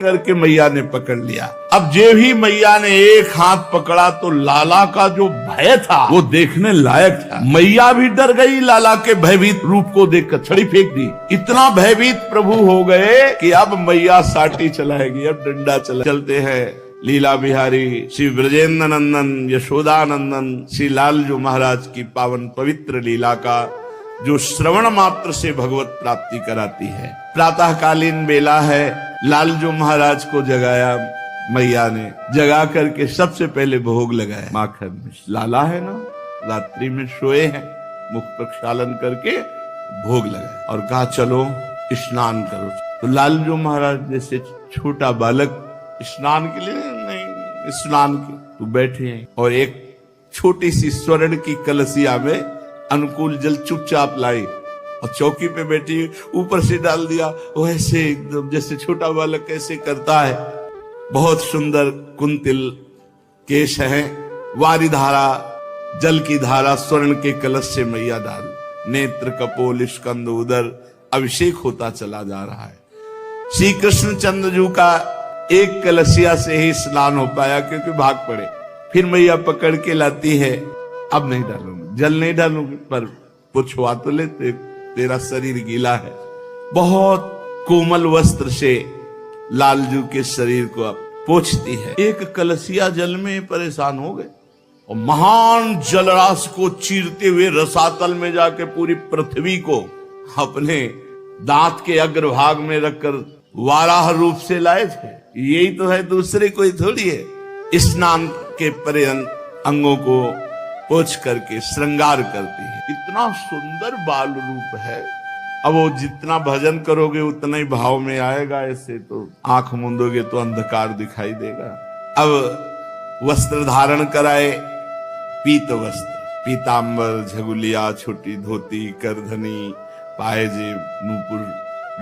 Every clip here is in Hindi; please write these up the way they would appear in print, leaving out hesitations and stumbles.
करके मैया ने पकड़ लिया। अब जे ही मैया ने एक हाथ पकड़ा तो लाला का जो भय था वो देखने लायक था। मैया भी डर गई, लाला के भयभीत रूप को देखकर छड़ी फेंक दी। इतना भयभीत प्रभु हो गए कि अब मैया साटी चलाएगी, अब डंडा चलते हैं। लीला बिहारी श्री ब्रजेंद्र नंदन यशोदा नंदन श्री लालजू महाराज की पावन पवित्र लीला का जो श्रवण मात्र से भगवत प्राप्ति कराती है। प्रातःकालीन बेला है, लालजू महाराज को जगाया मैया ने, जगा करके सबसे पहले भोग लगाया माखन में। लाला है ना, रात्रि में सोए हैं, मुख प्रक्षालन करके भोग लगाया और कहा चलो स्नान करो। तो लालजू महाराज जैसे छोटा बालक स्नान के लिए नहीं, स्नान के तो बैठे हैं और एक छोटी सी स्वर्ण की कलसिया में अनुकूल जल चुपचाप लाई और चौकी पे बैठी ऊपर से डाल दिया। वैसे एकदम जैसे छोटा बालक कैसे करता है। बहुत सुंदर कुंतिल केश है, वारी धारा जल की धारा स्वर्ण के कलश से मैया डाल, नेत्र कपोल स्कंद उदर अभिषेक होता चला जा रहा है। श्री कृष्ण चंद्र जी का एक कलशिया से ही स्नान हो पाया क्योंकि भाग पड़े। फिर मैया पकड़ के लाती है, अब नहीं डालूंगी, जल नहीं डालूंगी, पर पुछवा तो ले, तेरा शरीर गीला है। बहुत कोमल वस्त्र से लालजू के शरीर को अब पोंछती है। एक कलसिया जल में परेशान हो गए और महान जलराशि को चीरते हुए रसातल में जाके पूरी पृथ्वी को अपने दांत के अग्रभाग में रखकर वाराह रूप से लाए थे। यही तो है, दूसरे कोई थोड़ी है। स्नान के परे अंगों को पोंछ करके श्रृंगार करती है। इतना सुंदर बाल रूप है। अब वो जितना भजन करोगे उतना ही भाव में आएगा। ऐसे तो आंख मूंदोगे तो अंधकार दिखाई देगा। अब वस्त्र धारण कराए, पीत वस्त्र, पीतांबर, झगुलिया, छोटी धोती, करधनी, पायजेब, नूपुर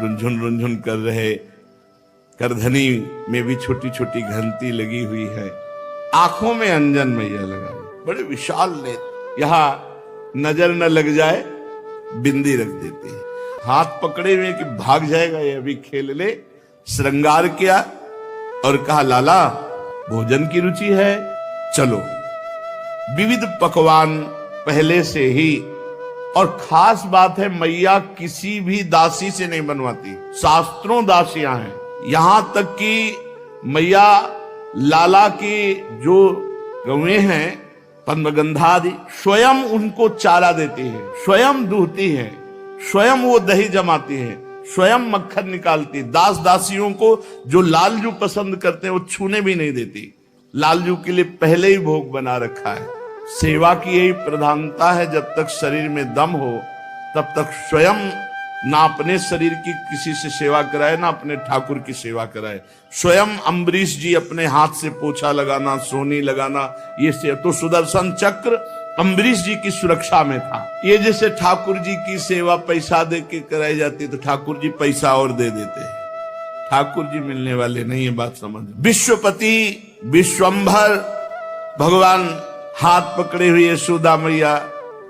रुंझुन रुंझुन कर रहे। करधनी में भी छोटी छोटी घंटी लगी हुई है। आंखों में अंजन मैया लगाई, बड़े विशाल नेत्र, यहाँ नजर न लग जाए बिंदी रख देती है। हाथ पकड़े हुए कि भाग जाएगा ये, अभी खेल ले। श्रृंगार किया और कहा लाला भोजन की रुचि है, चलो। विविध पकवान पहले से ही, और खास बात है मैया किसी भी दासी से नहीं बनवाती, शास्त्रों दासियां हैं। यहां तक कि मैया लाला की जो गौएं हैं पद्मगंधा आदि, स्वयं उनको चारा देती है, स्वयं दूहती है, स्वयं वो दही जमाती है, स्वयं मक्खन निकालती। दास दासियों को जो लालजू पसंद करते हैं वो छूने भी नहीं देती। लालजू के लिए पहले ही भोग बना रखा है। सेवा की यही प्रधानता है, जब तक शरीर में दम हो तब तक स्वयं ना अपने शरीर की किसी से सेवा कराए, ना अपने ठाकुर की सेवा कराए। स्वयं अम्बरीश जी अपने हाथ से पोछा लगाना, सोनी लगाना, ये से तो सुदर्शन चक्र अम्बरीश जी की सुरक्षा में था। ये जैसे ठाकुर जी की सेवा पैसा दे के कराई जाती तो ठाकुर जी पैसा और दे देते हैं। ठाकुर जी मिलने वाले नहीं, ये बात समझ। विश्वपति विश्वंभर भगवान हाथ पकड़े हुए यशोदा मैया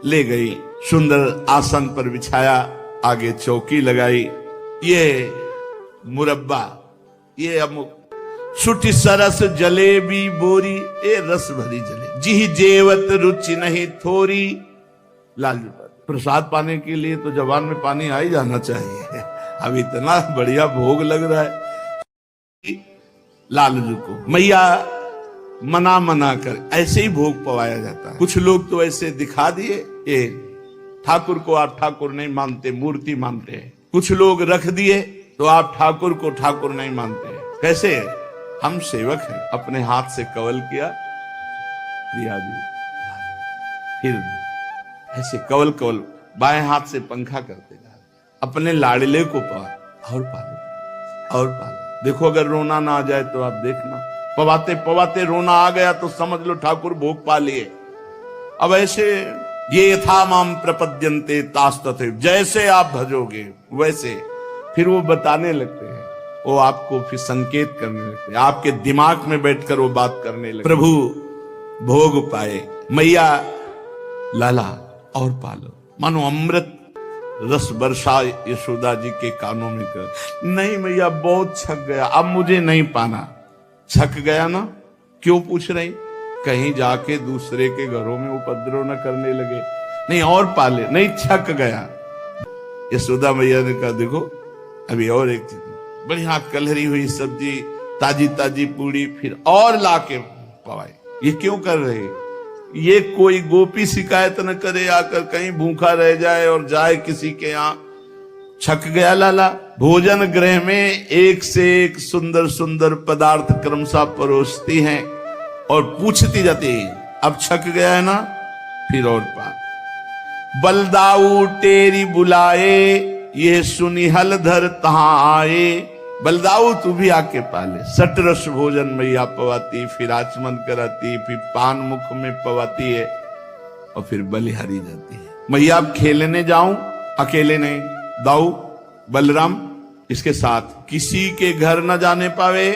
ले गई, सुंदर आसन पर बिछाया, आगे चौकी लगाई। ये मुरब्बा, ये अमुक सुठी सरस जलेबी बोरी, ए रस भरी जले जी जेवत रुचि नहीं थोरी। लालजू प्रसाद पाने के लिए तो जबान में पानी आ ही जाना चाहिए। अब इतना बढ़िया भोग लग रहा है। लालजू को मैया मना कर ऐसे ही भोग पवाया जाता है। कुछ लोग तो ऐसे दिखा दिए, ये ठाकुर को आप ठाकुर नहीं मानते, मूर्ति मानते हैं। कुछ लोग रख दिए तो आप ठाकुर को ठाकुर नहीं मानते हैं। कैसे? हम सेवक हैं। अपने हाथ से कवल किया, प्रिया जी, फिर ऐसे कवल बाएं हाथ से पंखा करते जा रहे, अपने लाडले को और पालो और पालो। देखो अगर रोना ना आ जाए तो आप देखना, पवाते पवाते रोना आ गया तो समझ लो ठाकुर भोग पा लिए। अब ऐसे ये यथा माम प्रपद्यन्ते तास्तथे, जैसे आप भजोगे वैसे। फिर वो बताने लगते हैं, वो आपको फिर संकेत करने लगते हैं, आपके दिमाग में बैठकर वो बात करने लगते। प्रभु भोग पाए, मैया लाला और पालो, मानो अमृत रस वर्षा यशोदा जी के कानों में कर, नहीं मैया बहुत छक गया, अब मुझे नहीं पाना। छक गया ना, क्यों पूछ रही? कहीं जाके दूसरे के घरों में उपद्रव न करने लगे, नहीं और पाले, नहीं छक गया। यशोदा मैया ने कहा देखो अभी और एक चीज, बढ़िया कलहरी हुई सब्जी, ताजी ताजी पूड़ी, फिर और लाके पवाई। ये क्यों कर रहे? ये कोई गोपी शिकायत न करे आकर, कहीं भूखा रह जाए और जाए किसी के यहाँ। छक गया लाला। भोजन गृह में एक से एक सुंदर सुंदर पदार्थ क्रमशः परोसती हैं और पूछती जाती है, अब छक गया है ना, फिर और पा। बलदाऊ टेरी बुलाए, ये सुनी हलधर तहां आए। बलदाऊ तू भी आके पाले। सटरस भोजन मैया पवाती, फिर आचमन कराती, फिर पान मुख में पवाती है और फिर बलिहारी जाती है। मैया अब खेलने जाऊं? अकेले नहीं, दाऊ बलराम इसके साथ, किसी के घर न जाने पावे,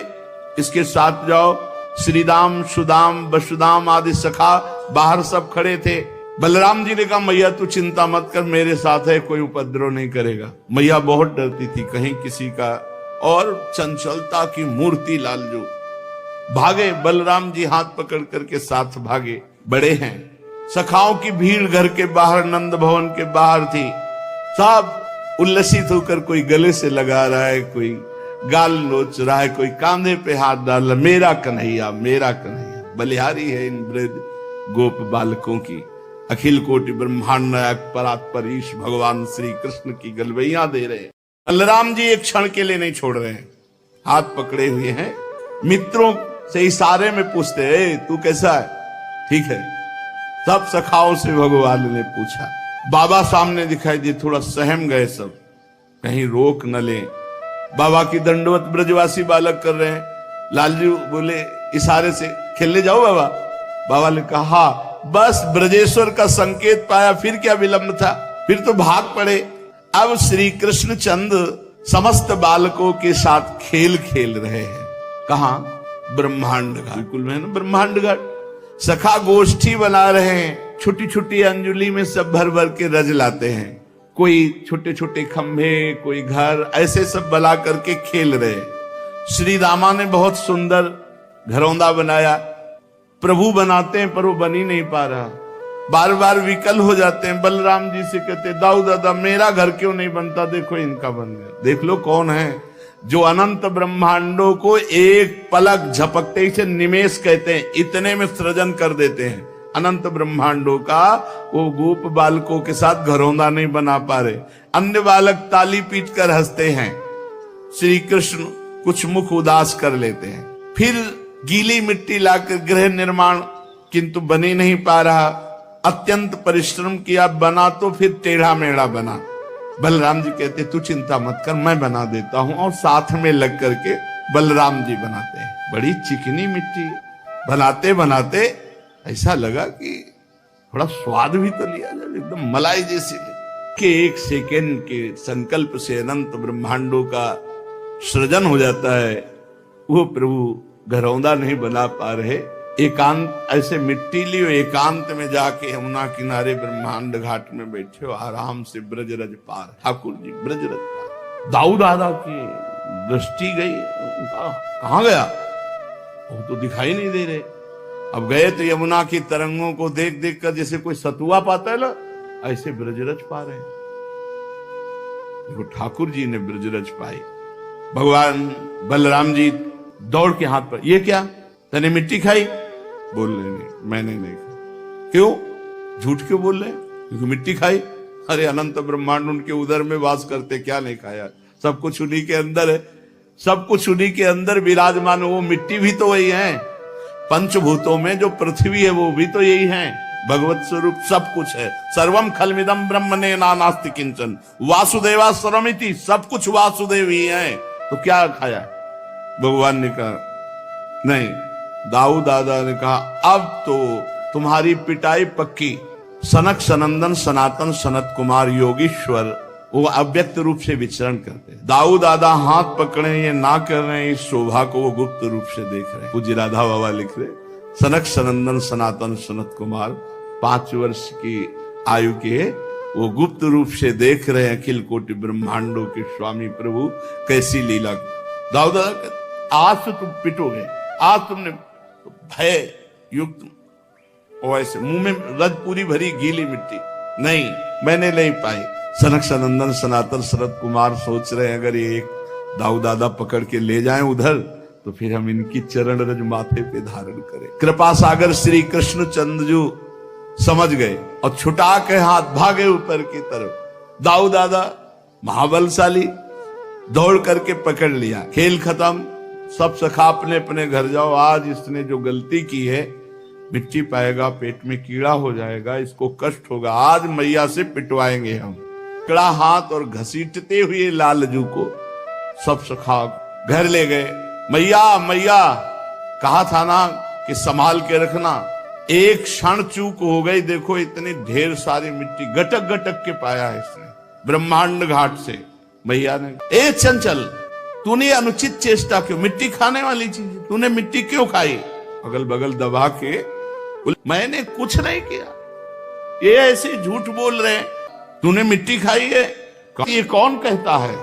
इसके साथ जाओ। श्रीदाम सुदाम वसुदाम आदि सखा बाहर सब खड़े थे। बलराम जी ने कहा मैया तू चिंता मत कर, मेरे साथ है, कोई उपद्रव नहीं करेगा। मैया बहुत डरती थी कहीं किसी का, और चंचलता की मूर्ति लालजू। भागे, बलराम जी हाथ पकड़ करके साथ भागे। बड़े हैं, सखाओं की भीड़ घर के बाहर नंद भवन के बाहर थी। सब उल्लसित होकर कोई गले से लगा रहा है, कोई गाल नोच रहा है, कोई कांधे पे हाथ डाल रहा, मेरा कन्हैया मेरा कन्हैया। बलिहारी है इन ब्रज गोप बालकों की। अखिल कोटि ब्रह्मांड नायक परात्पर ईश भगवान श्री कृष्ण की गलवैया दे रहे हैं। बलराम जी एक क्षण के लिए नहीं छोड़ रहे हैं, हाथ पकड़े हुए हैं। मित्रों से इशारे में पूछते हैं तू कैसा है? ठीक है। सब सखाओं से भगवान ने पूछा। बाबा सामने दिखाई दिए, थोड़ा सहम गए सब, कहीं रोक न ले। बाबा की दंडवत ब्रजवासी बालक कर रहे हैं। लालजू बोले इशारे से, खेलने जाओ बाबा? बाबा ने कहा बस ब्रजेश्वर का संकेत पाया, फिर क्या विलंब था, फिर तो भाग पड़े। अब श्री कृष्ण चंद समस्त बालकों के साथ खेल खेल रहे हैं। कहां? ब्रह्मांड घाट। बिल्कुल में ना, ब्रह्मांड घाट। सखा गोष्ठी बना रहे हैं, छोटी छोटी अंजुली में सब भर भर के रज लाते हैं। कोई छोटे छोटे खंभे, कोई घर, ऐसे सब बना करके खेल रहे। श्री रामा ने बहुत सुंदर घरौंदा बनाया। प्रभु बनाते हैं पर वो बन ही नहीं पा रहा, बार बार विकल हो जाते हैं। बलराम जी से कहते दाऊ दादा मेरा घर क्यों नहीं बनता, देखो इनका बन गया। देख लो कौन है जो अनंत ब्रह्मांडों को एक पलक झपकते से निमेष कहते हैं, इतने में सृजन कर देते हैं अनंत ब्रह्मांडों का। वो गोप बालकों के साथ घरौंदा नहीं बना पा रहे। अन्य बालक ताली पीट कर हंसते हैं, श्री कृष्ण कुछ मुख उदास कर लेते हैं। फिर गीली मिट्टी लाकर गृह निर्माण, किंतु बन ही नहीं पा रहा। अत्यंत परिश्रम किया, बना तो फिर टेढ़ा मेढ़ा बना। बलराम जी कहते तू चिंता मत कर, मैं बना देता हूं, और साथ में लग करके बलराम जी बनाते हैं। बड़ी चिकनी मिट्टी, बनाते बनाते ऐसा लगा कि थोड़ा स्वाद भी तो लिया जाए, एकदम मलाई जैसी कि एक सेकेंड के संकल्प से अनंत ब्रह्मांडों का सृजन हो जाता है। वो प्रभु घरौंदा नहीं बना पा रहे। एकांत ऐसे मिट्टी लियो, एकांत में जाके यमुना किनारे ब्रह्मांड घाट में बैठे हो, आराम से ब्रजरज पार। ठाकुर जी ब्रजरज पार। दाऊ दादा की दृष्टि गई, कहां गया? वो तो दिखाई नहीं दे रहे। अब गए तो यमुना की तरंगों को देख देख कर जैसे कोई सतुआ पाता है ना, ऐसे ब्रजरज पा रहे। देखो ठाकुर जी ने ब्रजरज पाई। भगवान बलराम जी दौड़ के हाथ पर, ये क्या तने मिट्टी खाई? बोल रहे नहीं, मैंने नहीं खाई। क्यों झूठ क्यों बोल रहे? क्योंकि मिट्टी खाई। अरे अनंत ब्रह्मांड उनके उदर में वास करते, क्या नहीं खाया? सब कुछ उन्हीं के अंदर है, सब कुछ उन्हीं के अंदर विराजमान। वो मिट्टी भी तो वही है, पंचभूतों में जो पृथ्वी है वो भी तो यही है, भगवत स्वरूप सब कुछ है। सर्वम खलमिदम ब्रह्मणे नास्ति किंचन वासुदेवा सर्वमिति, सब कुछ वासुदेव ही है। तो क्या खाया? भगवान ने कहा नहीं। दाऊ दादा ने कहा अब तो तुम्हारी पिटाई पक्की। सनक सनंदन सनातन सनत कुमार योगीश्वर वो अव्यक्त रूप से विचरण करते हैं। दाऊ दादा हाथ पकड़े ये ना कर रहे हैं, इस शोभा को वो गुप्त रूप से देख रहे हैं। पूज्य राधा बाबा लिख रहे, सनक सनंदन सनातन सनत कुमार 5 वर्ष की आयु के वो गुप्त रूप से देख रहे हैं अखिल कोटि ब्रह्मांडों के स्वामी प्रभु कैसी लीला। दाऊद आज तो तुम पिटोगे, आज तुमने भय युक्त वैसे मुंह में रज पूरी भरी गीली मिट्टी, नहीं मैंने नहीं पाई। सनक सनंदन सनातन शरद कुमार सोच रहे हैं अगर ये एक दाऊ दादा पकड़ के ले जाएं उधर तो फिर हम इनकी चरण रज माथे पे धारण करें। कृपा सागर श्री कृष्ण चंद्रजू समझ गए और छुटा के हाथ भागे ऊपर की तरफ। दाऊ दादा महाबलशाली दौड़ करके पकड़ लिया। खेल खत्म, सब सखा अपने अपने घर जाओ। आज इसने जो गलती की है मिट्टी पाएगा, पेट में कीड़ा हो जाएगा, इसको कष्ट होगा, आज मैया से पिटवाएंगे हम। कड़ा हाथ और घसीटते हुए लालजू को सब सखा घर ले गए। मैया मैया कहा था ना कि संभाल के रखना, एक क्षण चूक हो गई। देखो इतनी ढेर सारी मिट्टी गटक गटक के पाया है इसने ब्रह्मांड घाट से। मैया ने, ए चंचल तूने अनुचित चेष्टा क्यों, मिट्टी खाने वाली चीज तूने मिट्टी क्यों खाई? अगल बगल दबा के, मैंने कुछ नहीं किया, ये ऐसे झूठ बोल रहे हैं, तूने मिट्टी खाई है? ये कौन कहता है?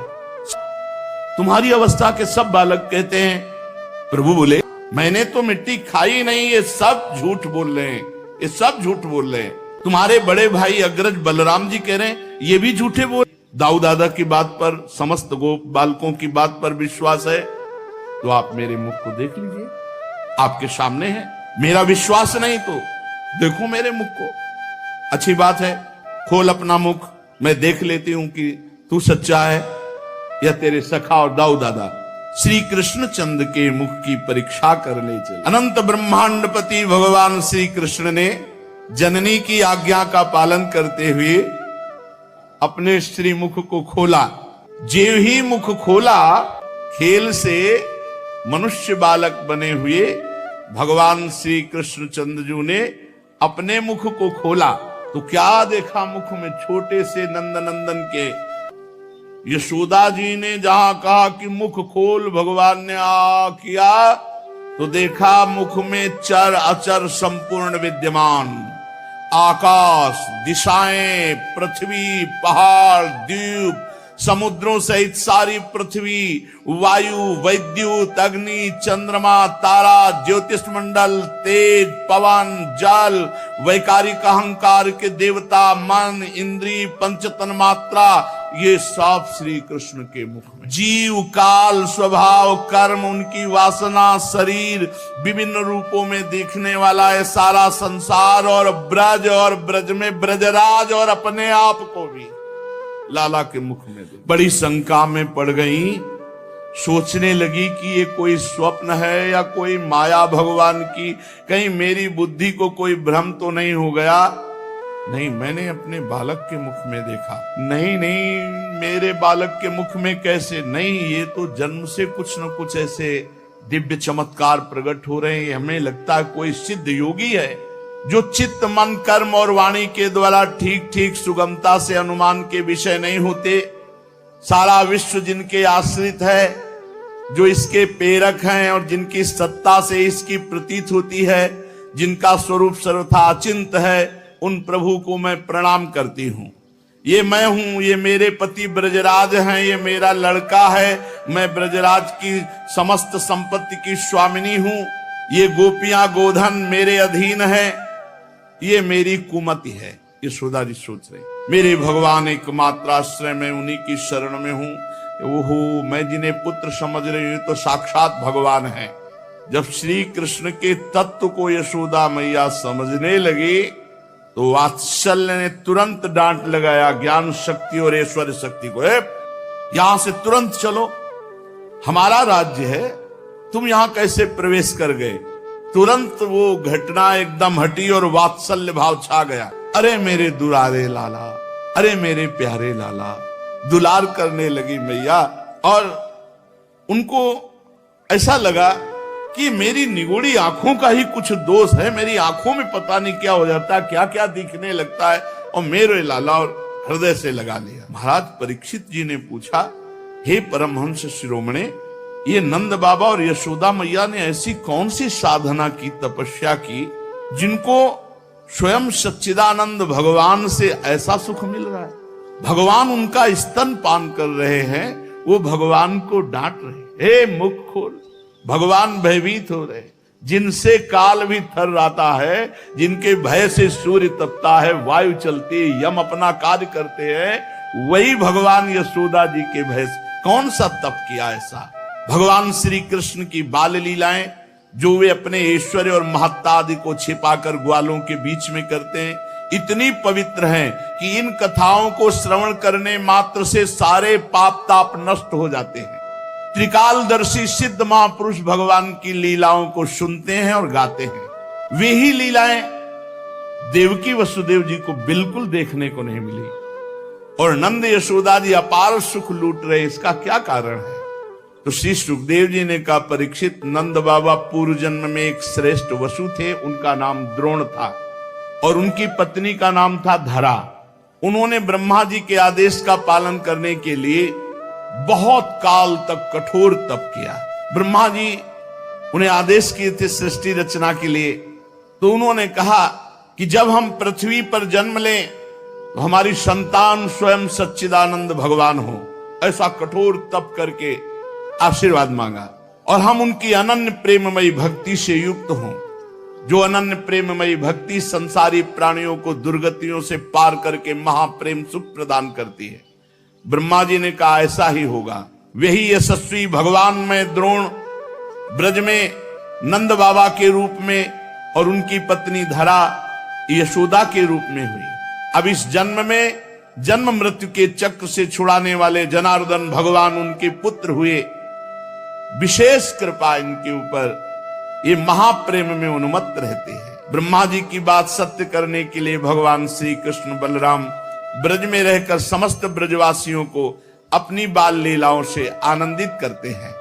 तुम्हारी अवस्था के सब बालक कहते हैं। प्रभु बोले मैंने तो मिट्टी खाई नहीं, ये सब झूठ बोल रहे हैं, ये सब झूठ बोल रहे हैं। तुम्हारे बड़े भाई अग्रज बलराम जी कह रहे हैं ये भी झूठे बोल। दाऊ दादा की बात पर, समस्त गोप बालकों की बात पर विश्वास है तो आप मेरे मुख को देख लीजिए, आपके सामने है। मेरा विश्वास नहीं तो देखो मेरे मुख को। अच्छी बात है, खोल अपना मुख, मैं देख लेती हूं कि तू सच्चा है या तेरे सखा और दाऊ दादा। श्री कृष्ण चंद्र के मुख की परीक्षा करने चले। अनंत ब्रह्मांडपति भगवान श्री कृष्ण ने जननी की आज्ञा का पालन करते हुए अपने श्री मुख को खोला। जेव ही मुख खोला, खेल से मनुष्य बालक बने हुए भगवान श्री कृष्ण चंद्रजू ने अपने मुख को खोला तो क्या देखा मुख में? छोटे से नंदनंदन के यशोदा जी ने जहां कहा कि मुख खोल, भगवान ने आ किया तो देखा मुख में चर अचर संपूर्ण विद्यमान। आकाश, दिशाएं, पृथ्वी, पहाड़, द्वीप, समुद्रों सहित सारी पृथ्वी, वायु, वैद्युत, अग्नि, चंद्रमा, तारा, ज्योतिष मंडल, तेज, पवन, जल, वैकारिक अहंकार के देवता, मन, इंद्री, पंचतन मात्रा, ये सब श्री कृष्ण के मुख में। जीव, काल, स्वभाव, कर्म, उनकी वासना, शरीर, विभिन्न रूपों में देखने वाला है सारा संसार, और ब्रज में ब्रजराज और अपने आप को भी लाला के मुख में। बड़ी शंका में पड़ गई, सोचने लगी कि ये कोई स्वप्न है या कोई माया भगवान की, कहीं मेरी बुद्धि को कोई भ्रम तो नहीं हो गया। नहीं, मैंने अपने बालक के मुख में देखा। नहीं, मेरे बालक के मुख में कैसे? नहीं, ये तो जन्म से कुछ न कुछ ऐसे दिव्य चमत्कार प्रकट हो रहे हैं। हमें लगता है कोई सिद्ध योगी है जो चित्त, मन, कर्म और वाणी के द्वारा ठीक ठीक सुगमता से अनुमान के विषय नहीं होते। सारा विश्व जिनके आश्रित है, जो इसके प्रेरक हैं और जिनकी सत्ता से इसकी प्रतीत होती है, जिनका स्वरूप सर्वथा अचिंत है, उन प्रभु को मैं प्रणाम करती हूँ। ये मैं हूँ, ये मेरे पति ब्रजराज हैं, ये मेरा लड़का है, मैं ब्रजराज की समस्त संपत्ति की स्वामिनी हूँ, ये गोपियां गोधन मेरे अधीन है, ये मेरी कुमति है। यशोदा जी सोच रहे, मेरे भगवान एकमात्र आश्रय में, उन्हीं की शरण में हूँ। ओहो, मैं जिन्हें पुत्र समझ रही हूँ तो साक्षात भगवान है। जब श्री कृष्ण के तत्व को यशोदा मैया समझने लगी तो वात्सल्य ने तुरंत डांट लगाया ज्ञान शक्ति और ऐश्वर्य शक्ति को, यहां से तुरंत चलो, हमारा राज्य है, तुम यहां कैसे प्रवेश कर गए? तुरंत वो घटना एकदम हटी और वात्सल्य भाव छा गया। अरे मेरे दुलारे लाला, अरे मेरे प्यारे लाला, दुलार करने लगी मैया। और उनको ऐसा लगा कि मेरी निगोड़ी आंखों का ही कुछ दोष है, मेरी आंखों में पता नहीं क्या हो जाता है, क्या क्या दिखने लगता है, और मेरे लाला और हृदय से लगा लिया। महाराज परीक्षित जी ने पूछा, हे परमहंस शिरोमणे, ये नंद बाबा और यशोदा मैया ने ऐसी कौन सी साधना की, तपस्या की, जिनको स्वयं सच्चिदानंद भगवान से ऐसा सुख मिल रहा है, भगवान उनका स्तन पान कर रहे हैं, वो भगवान को डांट रहे, हे मुख खोल। भगवान भयभीत हो रहे, जिनसे काल भी थर्राता है, जिनके भय से सूर्य तपता है, वायु चलती है, यम अपना कार्य करते हैं, वही भगवान यशोदा जी के भय से कौन सा तप किया ऐसा। भगवान श्री कृष्ण की बाल लीलाएं जो वे अपने ऐश्वर्य और महत्ता आदि को छिपाकर ग्वालों के बीच में करते हैं, इतनी पवित्र हैं कि इन कथाओं को श्रवण करने मात्र से सारे पाप ताप नष्ट हो जाते हैं। त्रिकालदर्शी सिद्ध महापुरुष भगवान की लीलाओं को सुनते हैं और गाते हैं। वे ही लीलाएं देवकी वसुदेव जी को बिल्कुल देखने को नहीं मिली और नंद यशोदा जी अपार सुख लूट रहे, इसका क्या कारण है? तो श्री सुखदेव जी ने कहा, परीक्षित, नंद बाबा पूर्व जन्म में एक श्रेष्ठ वसु थे, उनका नाम द्रोण था और उनकी पत्नी का नाम था धरा। उन्होंने ब्रह्मा जी के आदेश का पालन करने के लिए बहुत काल तक कठोर तप किया। ब्रह्मा जी उन्हें आदेश किए थे सृष्टि रचना के लिए, तो उन्होंने कहा कि जब हम पृथ्वी पर जन्म लें तो हमारी संतान स्वयं सच्चिदानंद भगवान हो। ऐसा कठोर तप करके आशीर्वाद मांगा और हम उनकी अनन्य प्रेममयी भक्ति से युक्त हों। जो अनन्य प्रेममयी भक्ति संसारी प्राणियों को दुर्गतियों से पार करके महाप्रेम सुख प्रदान करती है। ब्रह्मा जी ने कहा ऐसा ही होगा। वही यशस्वी भगवान में द्रोण ब्रज में नंद बाबा के रूप में और उनकी पत्नी धरा यशोदा के रूप में हुई। अब इस जन्म में जन्म मृत्यु के चक्र से छुड़ाने वाले जनार्दन भगवान उनके पुत्र हुए। विशेष कृपा इनके ऊपर, ये महाप्रेम में उन्मत्त रहते हैं। ब्रह्मा जी की बात सत्य करने के लिए भगवान श्री कृष्ण बलराम ब्रज में रहकर समस्त ब्रजवासियों को अपनी बाल लीलाओं से आनंदित करते हैं।